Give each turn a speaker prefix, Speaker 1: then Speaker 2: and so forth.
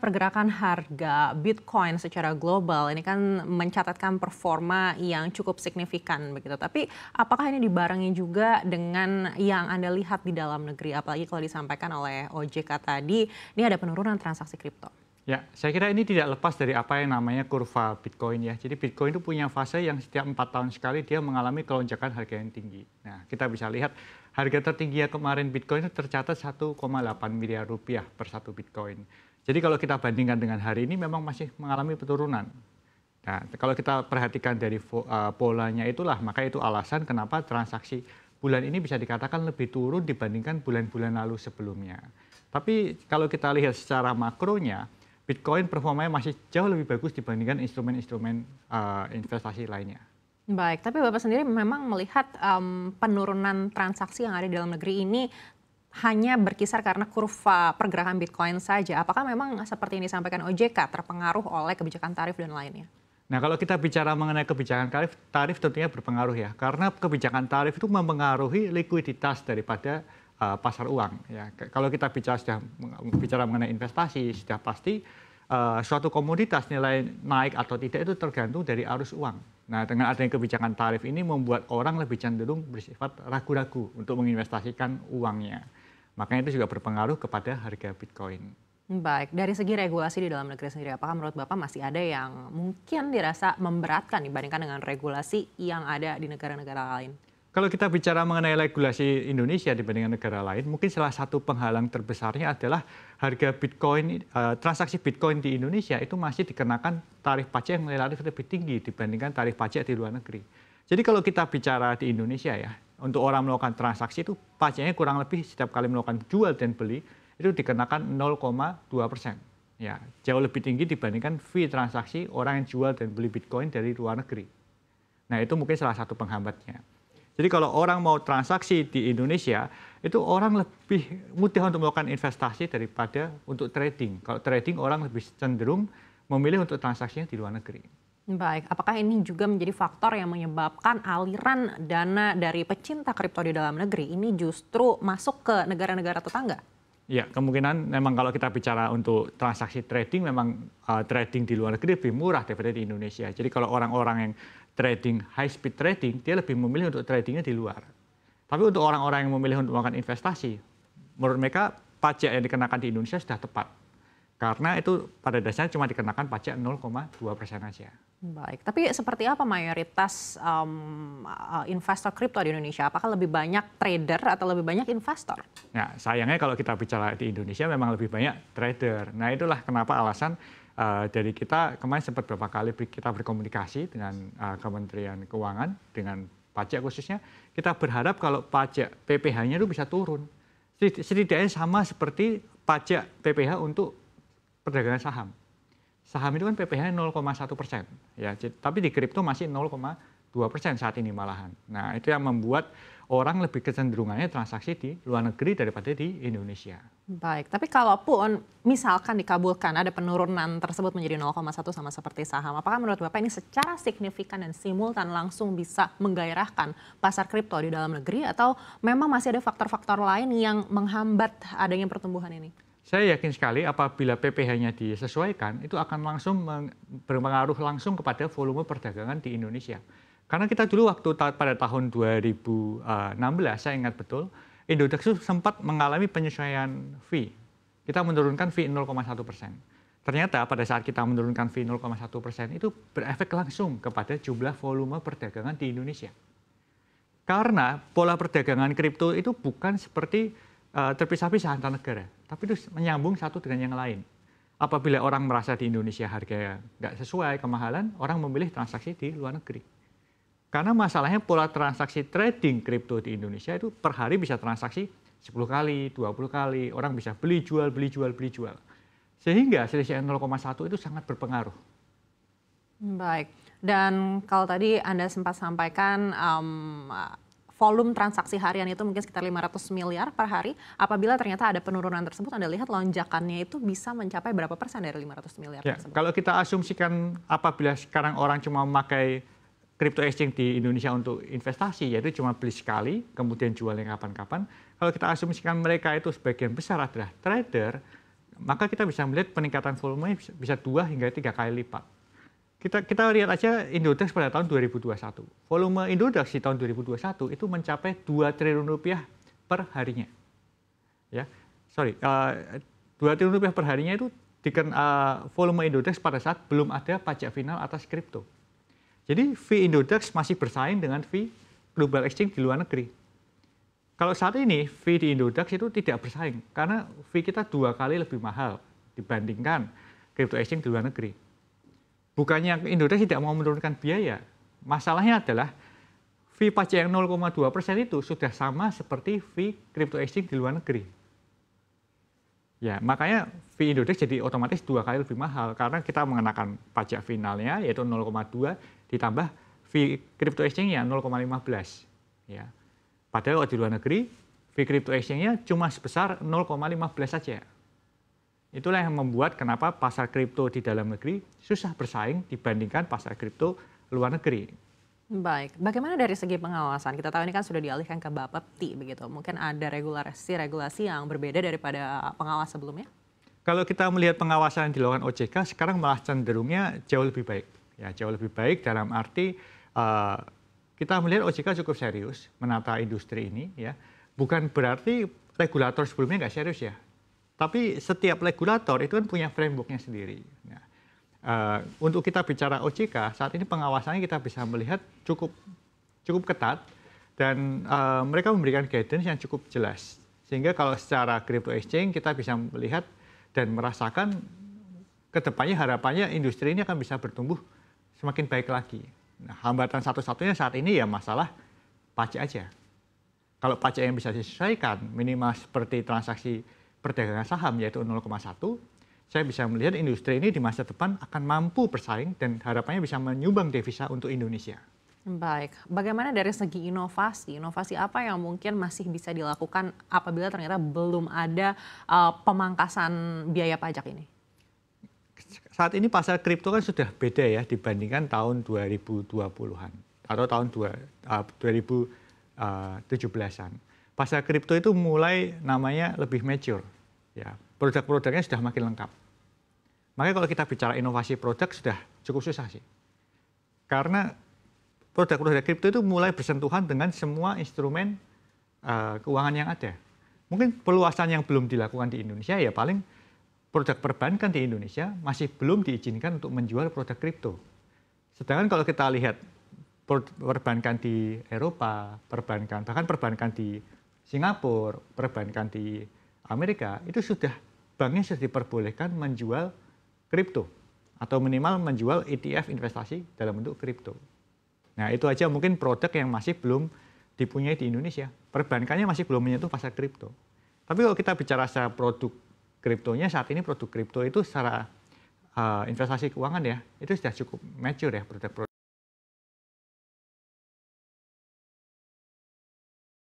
Speaker 1: pergerakan harga Bitcoin secara global ini kan mencatatkan performa yang cukup signifikan begitu. Tapi apakah ini dibarengi juga dengan yang Anda lihat di dalam negeri? Apalagi kalau disampaikan oleh OJK tadi, ini ada penurunan transaksi kripto.
Speaker 2: Ya, saya kira ini tidak lepas dari apa yang namanya kurva Bitcoin ya. Jadi Bitcoin itu punya fase yang setiap 4 tahun sekali dia mengalami kelonjakan harga yang tinggi. Nah, kita bisa lihat harga tertingginya kemarin Bitcoin itu tercatat 1,8 miliar rupiah per satu Bitcoin. Jadi kalau kita bandingkan dengan hari ini memang masih mengalami penurunan. Nah, kalau kita perhatikan dari polanya itulah, maka itu alasan kenapa transaksi bulan ini bisa dikatakan lebih turun dibandingkan bulan-bulan lalu sebelumnya. Tapi kalau kita lihat secara makronya, Bitcoin performanya masih jauh lebih bagus dibandingkan instrumen-instrumen investasi lainnya.
Speaker 1: Baik, tapi Bapak sendiri memang melihat penurunan transaksi yang ada di dalam negeri ini hanya berkisar karena kurva pergerakan Bitcoin saja. Apakah memang seperti yang disampaikan OJK terpengaruh oleh kebijakan tarif dan lainnya?
Speaker 2: Nah, kalau kita bicara mengenai kebijakan tarif tentunya berpengaruh ya, karena kebijakan tarif itu mempengaruhi likuiditas daripada pasar uang. Ya, kalau kita bicara mengenai investasi, sudah pasti suatu komoditas nilai naik atau tidak itu tergantung dari arus uang. Nah, dengan adanya kebijakan tarif ini membuat orang lebih cenderung bersifat ragu-ragu untuk menginvestasikan uangnya. Makanya itu juga berpengaruh kepada harga Bitcoin.
Speaker 1: Baik, dari segi regulasi di dalam negeri sendiri, apakah menurut Bapak masih ada yang mungkin dirasa memberatkan dibandingkan dengan regulasi yang ada di negara-negara lain?
Speaker 2: Kalau kita bicara mengenai regulasi Indonesia dibandingkan negara lain, mungkin salah satu penghalang terbesarnya adalah harga Bitcoin, transaksi Bitcoin di Indonesia itu masih dikenakan tarif pajak yang relatif lebih tinggi dibandingkan tarif pajak di luar negeri. Jadi kalau kita bicara di Indonesia ya, untuk orang melakukan transaksi itu pajaknya kurang lebih setiap kali melakukan jual dan beli itu dikenakan 0,2%. Ya, jauh lebih tinggi dibandingkan fee transaksi orang yang jual dan beli Bitcoin dari luar negeri. Nah, itu mungkin salah satu penghambatnya. Jadi kalau orang mau transaksi di Indonesia, itu orang lebih mudah untuk melakukan investasi daripada untuk trading. Kalau trading orang lebih cenderung memilih untuk transaksinya di luar negeri.
Speaker 1: Baik, apakah ini juga menjadi faktor yang menyebabkan aliran dana dari pecinta kripto di dalam negeri ini justru masuk ke negara-negara tetangga?
Speaker 2: Ya, kemungkinan memang kalau kita bicara untuk transaksi trading, memang trading di luar negeri lebih murah daripada di Indonesia. Jadi kalau orang-orang yang trading, high speed trading, dia lebih memilih untuk tradingnya di luar. Tapi untuk orang-orang yang memilih untuk melakukan investasi, menurut mereka pajak yang dikenakan di Indonesia sudah tepat. Karena itu pada dasarnya cuma dikenakan pajak 0,2% aja.
Speaker 1: Baik, tapi seperti apa mayoritas investor kripto di Indonesia? Apakah lebih banyak trader atau lebih banyak investor?
Speaker 2: Nah, sayangnya kalau kita bicara di Indonesia memang lebih banyak trader. Nah, itulah kenapa alasan dari kita kemarin sempat beberapa kali kita berkomunikasi dengan Kementerian Keuangan, dengan pajak khususnya, kita berharap kalau pajak PPh-nya itu bisa turun. Setidaknya sama seperti pajak PPh untuk perdagangan saham. Saham itu kan PPh-nya 0,1%, ya, tapi di kripto masih 0,2% saat ini malahan. Nah, itu yang membuat orang lebih kecenderungannya transaksi di luar negeri daripada di Indonesia.
Speaker 1: Baik, tapi kalaupun misalkan dikabulkan ada penurunan tersebut menjadi 0,1 sama seperti saham, apakah menurut Bapak ini secara signifikan dan simultan langsung bisa menggairahkan pasar kripto di dalam negeri atau memang masih ada faktor-faktor lain yang menghambat adanya pertumbuhan ini?
Speaker 2: Saya yakin sekali apabila PPh-nya disesuaikan, itu akan langsung berpengaruh langsung kepada volume perdagangan di Indonesia. Karena kita dulu waktu pada tahun 2016, saya ingat betul, Indodex itu sempat mengalami penyesuaian fee. Kita menurunkan fee 0,1%. Ternyata pada saat kita menurunkan fee 0,1% itu berefek langsung kepada jumlah volume perdagangan di Indonesia. Karena pola perdagangan kripto itu bukan seperti terpisah-pisah antar negara, tapi itu menyambung satu dengan yang lain. Apabila orang merasa di Indonesia harganya nggak sesuai kemahalan, orang memilih transaksi di luar negeri. Karena masalahnya pola transaksi trading kripto di Indonesia itu per hari bisa transaksi 10 kali, 20 kali, orang bisa beli jual, beli jual, beli jual. Sehingga selisih 0,1 itu sangat berpengaruh.
Speaker 1: Baik, dan kalau tadi Anda sempat sampaikan volume transaksi harian itu mungkin sekitar 500 miliar per hari. Apabila ternyata ada penurunan tersebut, Anda lihat lonjakannya itu bisa mencapai berapa persen dari 500 miliar
Speaker 2: ya,
Speaker 1: tersebut?
Speaker 2: Kalau kita asumsikan apabila sekarang orang cuma memakai crypto exchange di Indonesia untuk investasi, yaitu cuma beli sekali, kemudian jualnya kapan-kapan. Kalau kita asumsikan mereka itu sebagian besar adalah trader, maka kita bisa melihat peningkatan volume bisa 2 hingga 3 kali lipat. Kita lihat aja Indodax pada tahun 2021. Volume Indodax di tahun 2021 itu mencapai 2 triliun rupiah per harinya. Ya, 2 triliun rupiah per harinya itu volume Indodax pada saat belum ada pajak final atas kripto. Jadi fee Indodax masih bersaing dengan fee global exchange di luar negeri. Kalau saat ini fee di Indodax itu tidak bersaing karena fee kita 2 kali lebih mahal dibandingkan crypto exchange di luar negeri. Bukannya Indodax tidak mau menurunkan biaya, masalahnya adalah fee pajak yang 0,2% itu sudah sama seperti fee crypto exchange di luar negeri. Ya, makanya fee Indodax jadi otomatis 2 kali lebih mahal karena kita mengenakan pajak finalnya yaitu 0,2 ditambah fee crypto exchange-nya 0,15. Ya. Padahal di luar negeri fee crypto exchange-nya cuma sebesar 0,15 saja. Itulah yang membuat kenapa pasar kripto di dalam negeri susah bersaing dibandingkan pasar kripto luar negeri.
Speaker 1: Baik, bagaimana dari segi pengawasan? Kita tahu ini kan sudah dialihkan ke Bapepti begitu. Mungkin ada regulasi yang berbeda daripada pengawas sebelumnya?
Speaker 2: Kalau kita melihat pengawasan yang dilakukan OJK sekarang malah cenderungnya jauh lebih baik. Ya, jauh lebih baik dalam arti kita melihat OJK cukup serius menata industri ini. Ya, bukan berarti regulator sebelumnya nggak serius ya. Tapi setiap regulator itu kan punya framework-nya sendiri. Nah, untuk kita bicara OJK, saat ini pengawasannya kita bisa melihat cukup ketat dan mereka memberikan guidance yang cukup jelas. Sehingga kalau secara crypto exchange kita bisa melihat dan merasakan kedepannya harapannya industri ini akan bisa bertumbuh semakin baik lagi. Nah, hambatan satu-satunya saat ini ya masalah pajak aja. Kalau pajak yang bisa disesuaikan minimal seperti transaksi perdagangan saham yaitu 0,1, saya bisa melihat industri ini di masa depan akan mampu bersaing dan harapannya bisa menyumbang devisa untuk Indonesia.
Speaker 1: Baik, bagaimana dari segi inovasi? Inovasi apa yang mungkin masih bisa dilakukan apabila ternyata belum ada pemangkasan biaya pajak ini?
Speaker 2: Saat ini pasar kripto kan sudah beda ya dibandingkan tahun 2020-an atau tahun 2017-an. Pasar kripto itu mulai namanya lebih mature. Ya, produk-produknya sudah makin lengkap. Makanya kalau kita bicara inovasi produk sudah cukup susah sih. Karena produk-produk kripto itu mulai bersentuhan dengan semua instrumen keuangan yang ada. Mungkin peluasan yang belum dilakukan di Indonesia ya paling produk perbankan di Indonesia masih belum diizinkan untuk menjual produk kripto. Sedangkan kalau kita lihat perbankan di Eropa, bahkan perbankan di Singapura, perbankan di Amerika, itu banknya sudah diperbolehkan menjual kripto atau minimal menjual ETF investasi dalam bentuk kripto. Nah, itu aja mungkin produk yang masih belum dipunyai di Indonesia. Perbankannya masih belum menyentuh pasar kripto. Tapi kalau kita bicara secara produk kriptonya, saat ini produk kripto itu secara investasi keuangan ya, itu sudah cukup mature ya produk-produk